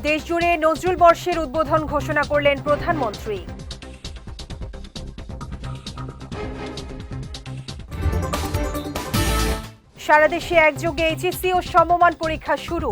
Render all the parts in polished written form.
দেশজুড়ে নজরুল বর্ষের উদ্বোধন ঘোষণা করলেন প্রধানমন্ত্রী। সারা দেশে একযোগে এইচএসসি ও সমমান পরীক্ষা শুরু।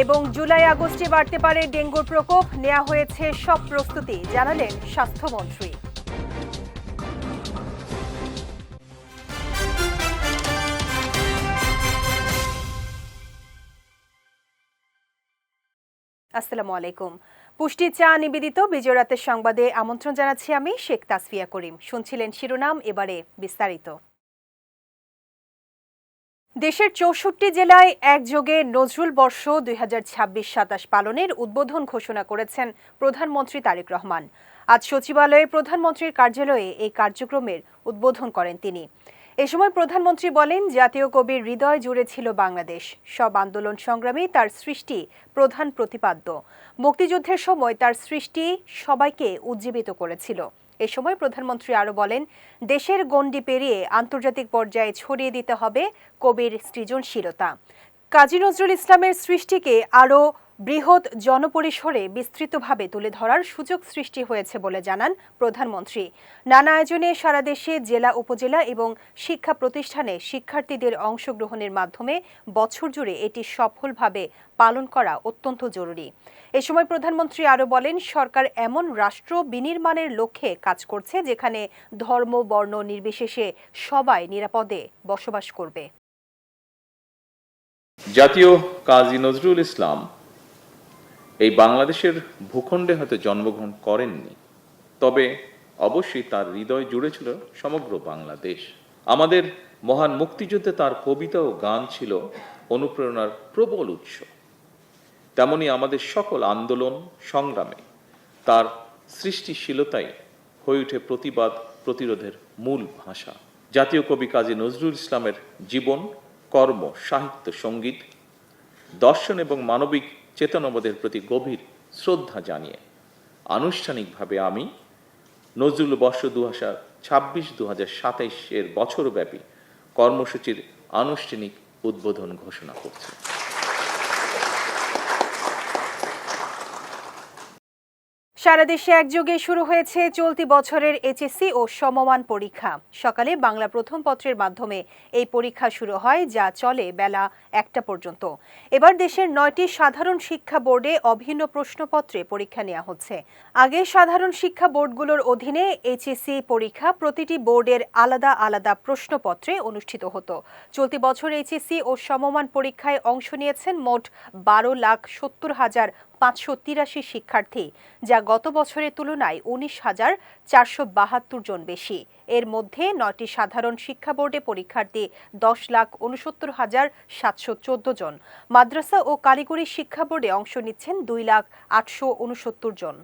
এবং জুলাই আগস্টে বাড়তে পারে ডেঙ্গুর প্রকোপ, নেওয়া হয়েছে সব প্রস্তুতি, জানালেন স্বাস্থ্যমন্ত্রী। আসসালামু আলাইকুম। পুষ্টি চা নিবেদিত বিজয় রাতের সংবাদে আমন্ত্রণ জানাচ্ছি আমি শেখ তাসফিয়া করিম। শুনছিলেন শিরোনাম, এবারে বিস্তারিত। দেশের ৬৪ জেলায় একযোগে নজরুল বর্ষ ২০২৬-২৭ পালনের উদ্বোধন ঘোষণা করেছেন প্রধানমন্ত্রী তারেক রহমান। আজ সচিবালয়ে প্রধানমন্ত্রীর কার্যালয়ে এই কার্যক্রমের উদ্বোধন করেন তিনি। এ সময় প্রধানমন্ত্রী বলেন, জাতীয় কবির হৃদয় জুড়ে ছিল বাংলাদেশ। সব আন্দোলন সংগ্রামে তার সৃষ্টি প্রধান প্রতিপাদ্য। মুক্তিযুদ্ধের সময় তার সৃষ্টি সবাইকে উজ্জীবিত করেছিল। এ সময় প্রধানমন্ত্রী আরও বলেন, দেশের গণ্ডি পেরিয়ে আন্তর্জাতিক পর্যায়ে ছড়িয়ে দিতে হবে কবির সৃজনশীলতা। কাজী নজরুল ইসলামের সৃষ্টিকে আরও বৃহৎ জনপরিসরে বিস্তৃতভাবে তুলে ধরার সুযোগ সৃষ্টি হয়েছে বলে জানান প্রধানমন্ত্রী। নানা আয়োজনে সারা দেশে জেলা, উপজেলা এবং শিক্ষা প্রতিষ্ঠানে শিক্ষার্থীদের অংশগ্রহণের মাধ্যমে বছর জুড়ে এটি সফলভাবে পালন করা অত্যন্ত জরুরি। এ সময় প্রধানমন্ত্রী আরও বলেন, সরকার এমন রাষ্ট্র বিনির্মাণের লক্ষ্যে কাজ করছে যেখানে ধর্ম, বর্ণ নির্বিশেষে সবাই নিরাপদে বসবাস করবে। জাতীয় কাজী নজরুল ইসলাম এই বাংলাদেশের ভূখণ্ডে হয়তো জন্মগ্রহণ করেননি, তবে অবশ্যই তার হৃদয় জুড়ে ছিল সমগ্র বাংলাদেশ। আমাদের মহান মুক্তিযুদ্ধে তার কবিতা ও গান ছিল অনুপ্রেরণার প্রবল উৎস। তেমনি আমাদের সকল আন্দোলন সংগ্রামে তার সৃষ্টিশীলতাই হয়ে ওঠে প্রতিবাদ প্রতিরোধের মূল ভাষা। জাতীয় কবি কাজী নজরুল ইসলামের জীবন, কর্ম, সাহিত্য, সঙ্গীত, দর্শন এবং মানবিক চেতনাবোধের প্রতি গভীর শ্রদ্ধা জানিয়ে আনুষ্ঠানিকভাবে আমি নজরুল বর্ষ ২০২৬-২০২৭ বছরব্যাপী কর্মসূচির আনুষ্ঠানিক উদ্বোধন ঘোষণা করছি। সারা দেশে একযোগে শুরু হয়েছে চলতি বছরের এইচএসসি ও সমমান পরীক্ষা। সকালে বাংলা প্রথম পত্রের মাধ্যমে এই পরীক্ষা শুরু হয়, যা চলে বেলা ১টা পর্যন্ত। এবার দেশের ৯টি সাধারণ শিক্ষা বোর্ডে অভিন্ন প্রশ্নপত্রে পরীক্ষা নেওয়া হচ্ছে। আগে সাধারণ শিক্ষা বোর্ডগুলোর অধীনে এইচএসসি পরীক্ষা প্রতিটি বোর্ডের আলাদা আলাদা প্রশ্নপত্রে অনুষ্ঠিত হতো। চলতি বছর এইচএসসি ও সমমান পরীক্ষায় অংশ নিয়েছেন মোট ১২,৭০,৫৮৩ শিক্ষার্থী, যা গত বছরের তুলনায় ১৯,৪৭২ জন বেশি। এর মধ্যে ৯টি সাধারণ শিক্ষা বোর্ডে পরীক্ষার্থী ১০,৬৯,৭১৪ জন। মাদ্রাসা ও কারিগরি শিক্ষা বোর্ডে অংশ নিচ্ছেন ২,৮৬৯ জন।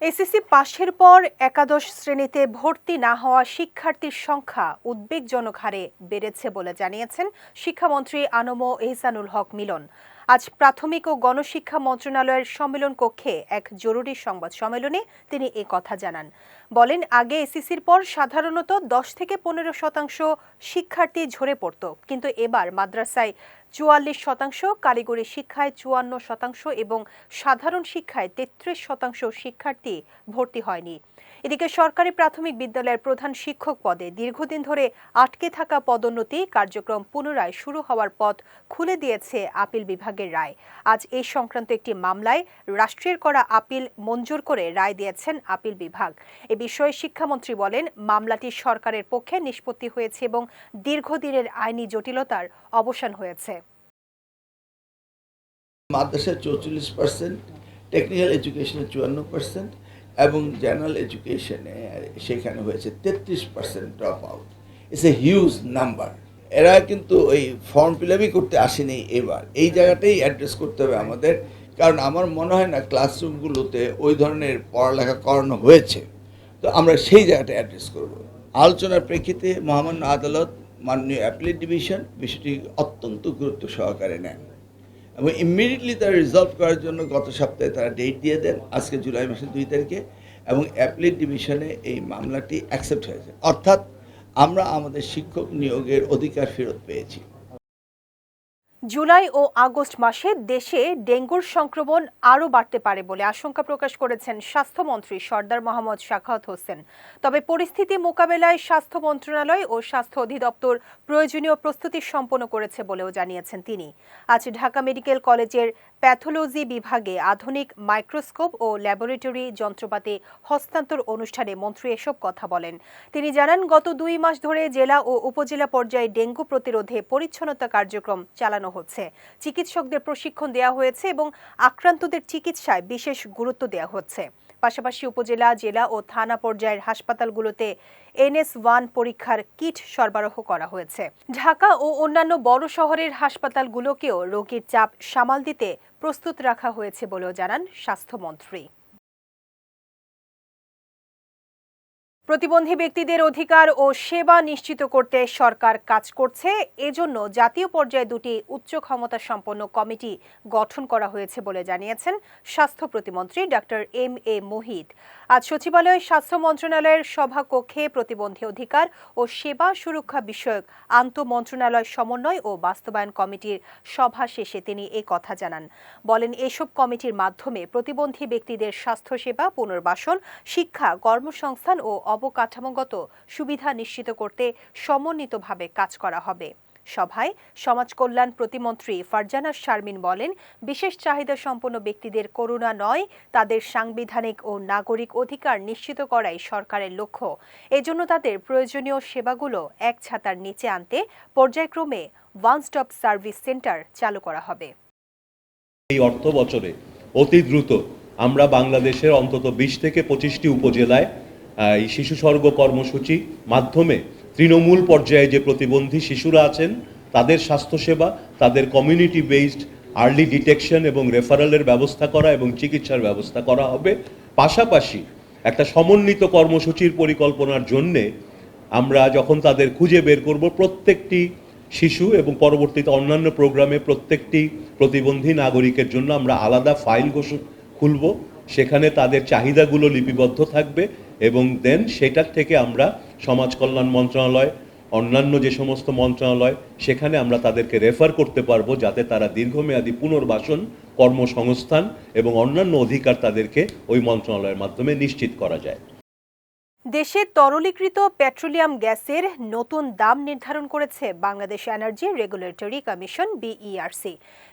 এসএসসি পাশের পর একাদশ শ্রেণীতে ভর্তি না হওয়া শিক্ষার্থীর সংখ্যা উদ্বেগজনক হারে বেড়েছে বলে জানিয়েছেন শিক্ষামন্ত্রী আনম এহসানুল হক মিলন। আজ প্রাথমিক ও গণশিক্ষা মন্ত্রণালয়ের সম্মেলন কক্ষে এক জরুরি সংবাদ সম্মেলনে তিনি এ কথা জানান। বলেন, আগে এসএসসির পর সাধারণত ১০ থেকে ১৫% শিক্ষার্থী ঝরে পড়ত, কিন্তু এবার মাদ্রাসায় ৪৪%, কারিগরি শিক্ষায় ৫৪% এবং সাধারণ শিক্ষায় ৩৩% শিক্ষার্থী ভর্তি হয়নি। এদিকে সরকারি প্রাথমিক বিদ্যালয়ের প্রধান শিক্ষক পদে দীর্ঘদিন ধরে আটকে থাকা পদোন্নতি কার্যক্রম পুনরায় শুরু হওয়ার পথ খুলে দিয়েছে আপিল বিভাগের রায়। আজ এই সংক্রান্ত একটি মামলায় রাষ্ট্রের করা আপিল মঞ্জুর করে রায় দিয়েছেন আপিল বিভাগ। এ বিষয়ে শিক্ষামন্ত্রী বলেন, মামলাটি সরকারের পক্ষে নিষ্পত্তি হয়েছে এবং দীর্ঘদিনের আইনি জটিলতার অবসান হয়েছে। মাদ্রাসায় 44%, টেকনিক্যাল এডুকেশনে 54% এবং জেনারেল এডুকেশনে সেখানে হয়েছে 33% drop out. It's a huge number. এরা কিন্তু ওই ফর্ম ফিল আপই করতে আসেনি। এবার এই জায়গাটাই অ্যাড্রেস করতে হবে আমাদের, কারণ আমার মনে হয় না ক্লাসরুমগুলোতে ওই ধরনের পড়ালেখা করানো হয়েছে। তো আমরা সেই জায়গাটা অ্যাড্রেস করব। আলোচনার প্রেক্ষিতে মহামান্য আদালত, মাননীয় অ্যাপিলেট ডিভিশন বিষয়টি অত্যন্ত গুরুত্ব সহকারে নেন এবং ইমিডিয়েটলি তারা রিজলভ করার জন্য গত সপ্তাহে তারা ডেট দিয়ে দেন, আজকে জুলাই মাসের 2 তারিখে। এবং অ্যাপিলেট ডিভিশনে এই মামলাটি অ্যাকসেপ্ট হয়েছে, অর্থাৎ আমরা আমাদের শিক্ষক নিয়োগের অধিকার ফেরত পেয়েছি। জুলাই ও আগস্ট মাসে দেশে ডেঙ্গুর সংক্রমণ আরও বাড়তে পারে বলে আশঙ্কা প্রকাশ করেছেন স্বাস্থ্যমন্ত্রী সরদার মোহাম্মদ সাখাওয়াত হোসেন। তবে পরিস্থিতি মোকাবেলায় স্বাস্থ্য মন্ত্রণালয় ও স্বাস্থ্য অধিদপ্তর প্রয়োজনীয় প্রস্তুতি সম্পন্ন করেছে বলেও জানিয়েছেন তিনি। আজ ঢাকা মেডিকেল কলেজের প্যাথোলজি বিভাগে আধুনিক মাইক্রোস্কোপ ও ল্যাবরেটরি যন্ত্রপাতি হস্তান্তর অনুষ্ঠানে মন্ত্রী এসব কথা বলেন। তিনি জানান, গত 2 মাস ধরে জেলা ও উপজেলা পর্যায়ে ডেঙ্গু প্রতিরোধে পরিচ্ছন্নতা কার্যক্রম চালানো হচ্ছে। চিকিৎসকদের প্রশিক্ষণ দেওয়া হয়েছে এবং আক্রান্তদের চিকিৎসায় বিশেষ গুরুত্ব দেওয়া হচ্ছে। পাশাপাশি উপজেলা, জেলা ও থানা পর্যায়ের হাসপাতালগুলোতে NS1 পরীক্ষার কিট সরবরাহ করা হয়েছে। ঢাকা ও অন্যান্য বড় শহরের হাসপাতালগুলোকেও রোগীর চাপ সামাল দিতে প্রস্তুত রাখা হয়েছে বলেও জানান স্বাস্থ্যমন্ত্রী। প্রতিবন্ধী ব্যক্তিদের অধিকার ও সেবা নিশ্চিত করতে সরকার কাজ করছে। এজন্য জাতীয় পর্যায়ে 2টি উচ্চ ক্ষমতা সম্পন্ন কমিটি গঠন করা হয়েছে বলে জানিয়েছেন স্বাস্থ্য প্রতিমন্ত্রী ডক্টর MA মুহিত। আজ সচিবালয়ে স্বাস্থ্য মন্ত্রণালয়ের সভাকক্ষে প্রতিবন্ধী অধিকার ও সেবা সুরক্ষা বিষয়ক আন্তঃমন্ত্রণালয় সমন্বয় ও বাস্তবায়ন কমিটির সভা শেষে তিনি এই কথা জানান। বলেন, এসব কমিটির মাধ্যমে প্রতিবন্ধী ব্যক্তিদের স্বাস্থ্যসেবা, পুনর্বাসন, শিক্ষা, কর্মসংস্থান ও অবকাঠামোগত সুবিধা নিশ্চিত করতে সমন্বিতভাবে কাজ করা হবে। সভায় সমাজ কল্যাণ প্রতিমন্ত্রী ফারজানা শারমিন বলেন, বিশেষ চাহিদা সম্পন্ন ব্যক্তিদের করুণা নয়, তাদের সাংবিধানিক ও নাগরিক অধিকার নিশ্চিত করাই সরকারের লক্ষ্য। এজন্য তাদের প্রয়োজনীয় সেবাগুলো এক ছাতার নিচে আনতে পর্যায়ক্রমে ওয়ান স্টপ সার্ভিস সেন্টার চালু করা হবে। এই অর্থ বছরে অতি দ্রুত আমরা বাংলাদেশের অন্তত 20 থেকে 25টি উপজেলায় এই শিশু স্বর্গ কর্মসূচি মাধ্যমে তৃণমূল পর্যায়ে যে প্রতিবন্ধী শিশুরা আছেন তাদের স্বাস্থ্যসেবা, তাদের কমিউনিটি বেসড আর্লি ডিটেকশন এবং রেফারেলের ব্যবস্থা করা এবং চিকিৎসার ব্যবস্থা করা হবে। পাশাপাশি একটা সমন্বিত কর্মসূচির পরিকল্পনার জন্যে আমরা যখন তাদের খুঁজে বের করব, প্রত্যেকটি শিশু এবং পরবর্তীতে অন্যান্য প্রোগ্রামে প্রত্যেকটি প্রতিবন্ধী নাগরিকের জন্য আমরা আলাদা ফাইল খুলব, সেখানে তাদের চাহিদাগুলো লিপিবদ্ধ থাকবে এবং দেন সেটার থেকে আমরা সমাজ কল্যাণ মন্ত্রণালয়, অন্যান্য যে সমস্ত মন্ত্রণালয়, সেখানে আমরা তাদেরকে রেফার করতে পারবো যাতে তারা দীর্ঘমেয়াদী পুনর্বাসন, কর্মসংস্থান এবং অন্যান্য অধিকার তাদেরকে ওই মন্ত্রণালয়ের মাধ্যমে নিশ্চিত করা যায়। দেশে তরলীকৃত পেট্রোলিয়াম গ্যাসের নতুন দাম নির্ধারণ করেছে Bangladesh energy regulatory commission BERC।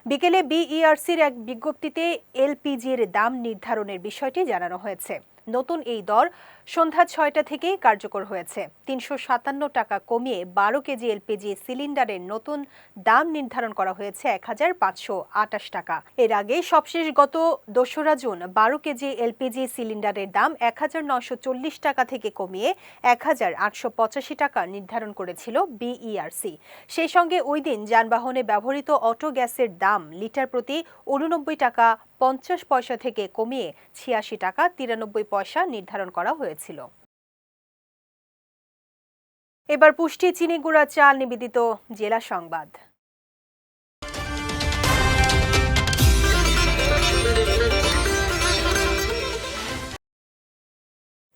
বিকেলে BERCর এক বিজ্ঞপ্তিতে LPGর দাম নির্ধারণের বিষয়টি জানানো হয়েছে। নতুন এই দর সন্ধ্যা 6টা থেকেই কার্যকর হয়েছে। 357 টাকা কমিয়ে 12 কেজি LPG সিলিন্ডারের নতুন দাম নির্ধারণ করা হয়েছে 1528 টাকা। এর আগে সবশেষ গত 2রা জুন 12 কেজি LPG সিলিন্ডারের দাম 1940 টাকা থেকে কমিয়ে 1885 টাকা নির্ধারণ করেছিল BERC। সেই সঙ্গে ওই দিন যানবাহনে ব্যবহৃত অটো গ্যাসের দাম লিটার প্রতি 89 টাকা 50 পয়সা থেকে কমিয়ে 86 টাকা 93 পয়সা নির্ধারণ করা হয়েছিল। এবার পুষ্টি চিনি গুঁড়া চাল নিবেদিত জেলা সংবাদ।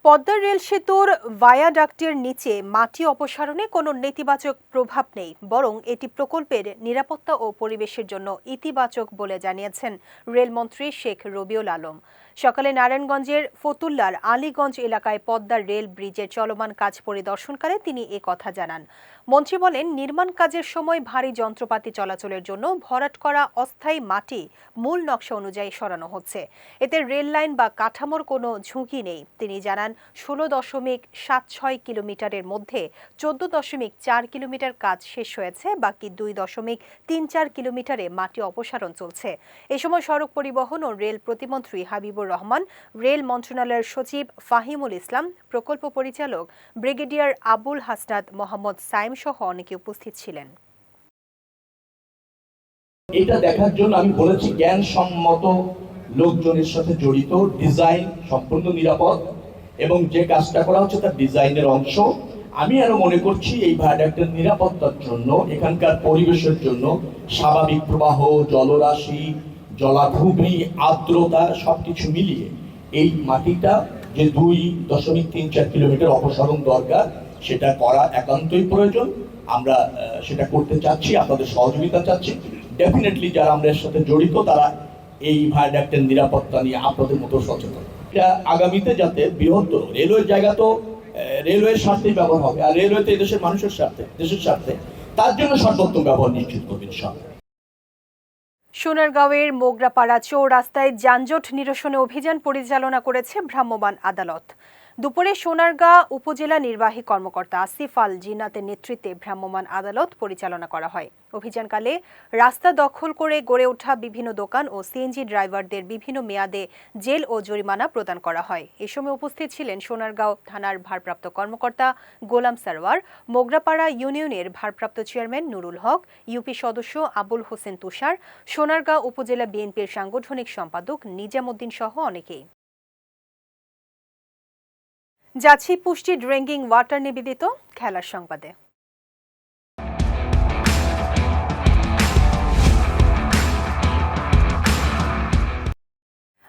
পদ্মা রেল সেতুর ভায়াডাক্টের নিচে মাটি অপসারণে কোনো নেতিবাচক প্রভাব নেই, বরং এটি প্রকল্পের নিরাপত্তা ও পরিবেশের জন্য ইতিবাচক বলে জানিয়েছেন রেলমন্ত্রী শেখ রবিউল আলম। সকালে নারায়ণগঞ্জের ফতুল্লার আলীগঞ্জ এলাকায় পদ্মা রেল ব্রিজের চলমান কাজ পরিদর্শনকালে তিনি এ কথা জানান। মন্ত্রী বলেন, নির্মাণ কাজের সময় ভারী যন্ত্রপাতি চলাচলের জন্য ভরাট করা অস্থায়ী মাটি মূল নকশা অনুযায়ী সরানো হচ্ছে। এতে রেল লাইন বা কাঠামোর কোনো ঝুঁকি নেই। তিনি জানান, 16.76 কিলোমিটারের মধ্যে 14.4 কিলোমিটার কাজ শেষ হয়েছে, বাকি 2.34 কিলোমিটারে মাটি অপসারণ চলছে। এ সময় সড়ক পরিবহন ও রেল প্রতিমন্ত্রী হাবিবুর রহমান, রেল মন্ত্রণালয়ের সচিব ফাহিমুল ইসলাম, প্রকল্প পরিচালক ব্রিগেডিয়ার আবুল হাসনাত মোহাম্মদ সাইম সহ অনেকে উপস্থিত ছিলেন। এটা দেখার জন্য আমি বলেছি জ্ঞানসম্মত লোকজনের সাথে জড়িত, ডিজাইন সম্পূর্ণ নিরাপদ এবং যে কাজটা করা হচ্ছে তার ডিজাইনের অংশ। আমি আরো মনে করছি এই ভায়াডাক্টের নিরাপত্তার জন্য, এখানকার পরিবেশের জন্য, স্বাভাবিক প্রবাহ, জলরাশি, জলাভূমি, আর্দ্রতা সবকিছু মিলিয়ে এই মাটিটা যে 2.34 কিলোমিটার অপসারণ দরকার, সেটা করা একান্তই প্রয়োজন। আমরা সেটা করতে চাচ্ছি, আপনাদের সহযোগিতা চাচ্ছি। ডেফিনেটলি যারা আমরা এর সাথে জড়িত তারা এই ভায়াডাক্টের নিরাপত্তা নিয়ে আপনাদের মতো সচেতন। এটা আগামীতে যাতে বৃহত্তর রেলওয়ের জায়গা তো রেলওয়ের স্বার্থেই ব্যবহার হবে, আর রেলওয়ে তো এই দেশের মানুষের স্বার্থে, দেশের স্বার্থে, তার জন্য সর্বোত্তম ব্যবহার নিশ্চিত করবে ইনশাআল্লাহ। সোনারগাঁওয়ের মোগরাপাড়া চৌরাস্তায় যানজট নিরসনে অভিযান পরিচালনা করেছে ভ্রাম্যমাণ আদালত। দুপুরে সোনারগাঁ উপজেলা নির্বাহী কর্মকর্তা আসিফ আল জিন্নাতের নেতৃত্বে ভ্রাম্যমাণ আদালত পরিচালনা করা হয়। অভিযানকালে রাস্তা দখল করে গড়ে ওঠা বিভিন্ন দোকান ও সিএনজি ড্রাইভারদের বিভিন্ন মেয়াদে জেল ও জরিমানা প্রদান করা হয়। এ সময় উপস্থিত ছিলেন সোনারগাঁও থানার ভারপ্রাপ্ত কর্মকর্তা গোলাম সারওয়ার, মোগরাপাড়া ইউনিয়নের ভারপ্রাপ্ত চেয়ারম্যান নুরুল হক, ইউপি সদস্য আবুল হোসেন তুষার, সোনারগাঁও উপজেলা বিএনপির সাংগঠনিক সম্পাদক নিজামুদ্দিন সহ অনেকেই। যাচ্ছি পুষ্টি ড্রিঙ্কিং ওয়াটার নিবেদিত খেলার সংবাদে।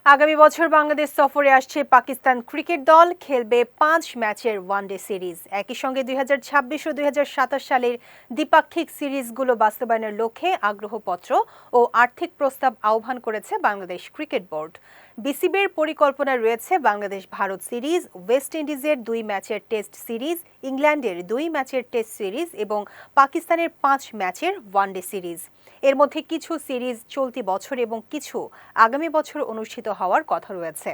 আগামী বছর বাংলাদেশ সফরে আসছে পাকিস্তান ক্রিকেট দল, খেলবে 5 ম্যাচের ওয়ানডে সিরিজ। একই সঙ্গে 2026 ও 2027 সালের দ্বিপাক্ষিক সিরিজগুলো বাস্তবায়নের লক্ষ্যে আগ্রহপত্র ও আর্থিক প্রস্তাব আহ্বান করেছে বাংলাদেশ ক্রিকেট বোর্ড। বিসিবির পরিকল্পনা রয়েছে বাংলাদেশ ভারত সিরিজ, ওয়েস্ট ইন্ডিজের 2 ম্যাচের টেস্ট সিরিজ, ইংল্যান্ডের 2 ম্যাচের টেস্ট সিরিজ এবং পাকিস্তানের 5 ম্যাচের ওয়ানডে সিরিজ। এর মধ্যে কিছু সিরিজ চলতি বছর এবং কিছু আগামী বছর অনুষ্ঠিত হওয়ার কথা রয়েছে।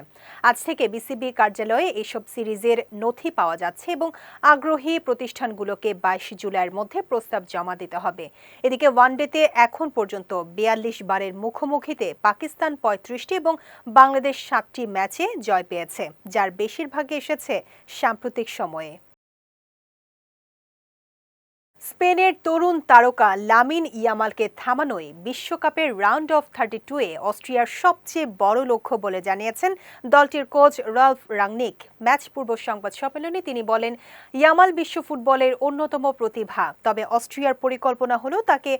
আজ থেকে বিসিবি কার্যালয়ে এসব সিরিজের নথি পাওয়া যাচ্ছে এবং আগ্রহী প্রতিষ্ঠানগুলোকে 22 জুলাইয়ের মধ্যে প্রস্তাব জমা দিতে হবে। এদিকে ওয়ানডেতে এখন পর্যন্ত 42 বারের মুখোমুখিতে পাকিস্তান 35টি এবং বাংলাদেশ 7টি ম্যাচে জয় পেয়েছে, যার বেশিরভাগই এসেছে সাম্প্রতিক সময়ে। স্পেনের তরুণ তারকা লামিন ইয়ামালকে থামানোই বিশ্বকাপের রাউন্ড অফ 32-এ অস্ট্রিয়ার সবচেয়ে বড় লক্ষ্য বলে জানিয়েছেন দলটির কোচ রালফ রাংনিক। ম্যাচ পূর্ব সংবাদ সম্মেলনে তিনি বলেন, ইয়ামাল বিশ্ব ফুটবলের অন্যতম প্রতিভা, তবে অস্ট্রিয়ার পরিকল্পনা হলো তাকে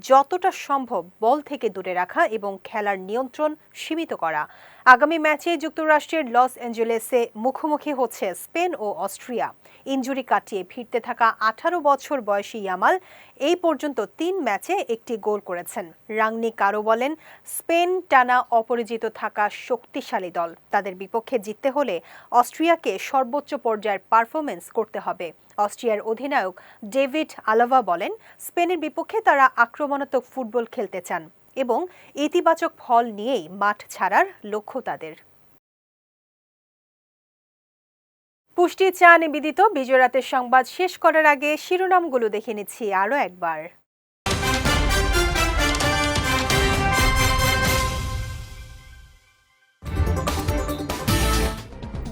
যতটা সম্ভব বল থেকে দূরে রাখা এবং খেলার নিয়ন্ত্রণ সীমিত করা। আগামী ম্যাচে যুক্তরাষ্ট্রের লস অ্যাঞ্জেলেসে মুখোমুখি হচ্ছে স্পেন ও অস্ট্রিয়া। ইনজুরি কাটিয়ে ফিরতে থাকা 18 বছর বয়সী ইয়ামাল এই পর্যন্ত 3 ম্যাচে একটি গোল করেছেন। রাংনিক আরও বলেন, স্পেন টানা অপরাজিত থাকা শক্তিশালী দল, তাদের বিপক্ষে জিততে হলে অস্ট্রিয়াকে সর্বোচ্চ পর্যায়ের পারফরমেন্স করতে হবে। অস্ট্রিয়ার অধিনায়ক ডেভিড আলাভা বলেন, স্পেনের বিপক্ষে তারা আক্রমণাত্মক ফুটবল খেলতে চান এবং ইতিবাচক ফল নিয়েই মাঠ ছাড়ার লক্ষ্য তাদের। পুষ্টি চা নিবেদিত বিজয় রাতের সংবাদ শেষ করার আগে শিরোনামগুলো দেখে নিচ্ছি আরও একবার।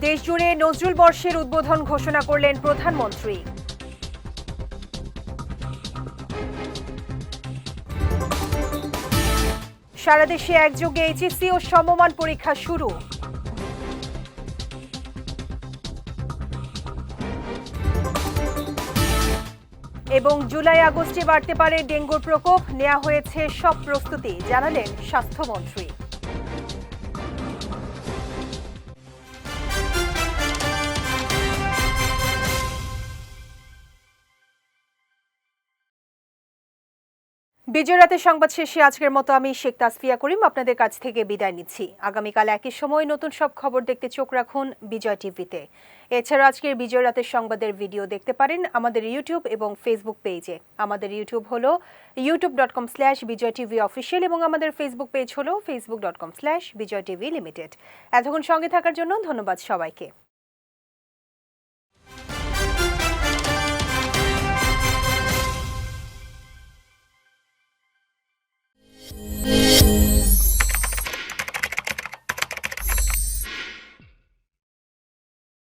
দেশজুড়ে নজরুল বর্ষের উদ্বোধন ঘোষণা করলেন প্রধানমন্ত্রী। সারা দেশে একযোগে এইচএসসি ও সমমান পরীক্ষা শুরু। এবং জুলাই আগস্টে বাড়তে পারে ডেঙ্গুর প্রকোপ, নেওয়া হয়েছে সব প্রস্তুতি, জানালেন স্বাস্থ্যমন্ত্রী। বিজয় রাতের সংবাদ শেষে আজকের মতো আমি শেখ তাসফিয়া করিম আপনাদের কাছ থেকে বিদায় নিচ্ছি। আগামীকাল একই সময় নতুন সব খবর দেখতে চোখ রাখুন বিজয় টিভিতে। এছাড়া আজকের বিজয় রাতের সংবাদের ভিডিও দেখতে পারেন আমাদের ইউটিউব এবং ফেসবুক পেজে। আমাদের ইউটিউব হলো youtube.com/BijayTVOfficial এবং আমাদের ফেসবুক পেজ হলো facebook.com/BijayTVLimited। এতক্ষণ সঙ্গে থাকার জন্য ধন্যবাদ সবাইকে।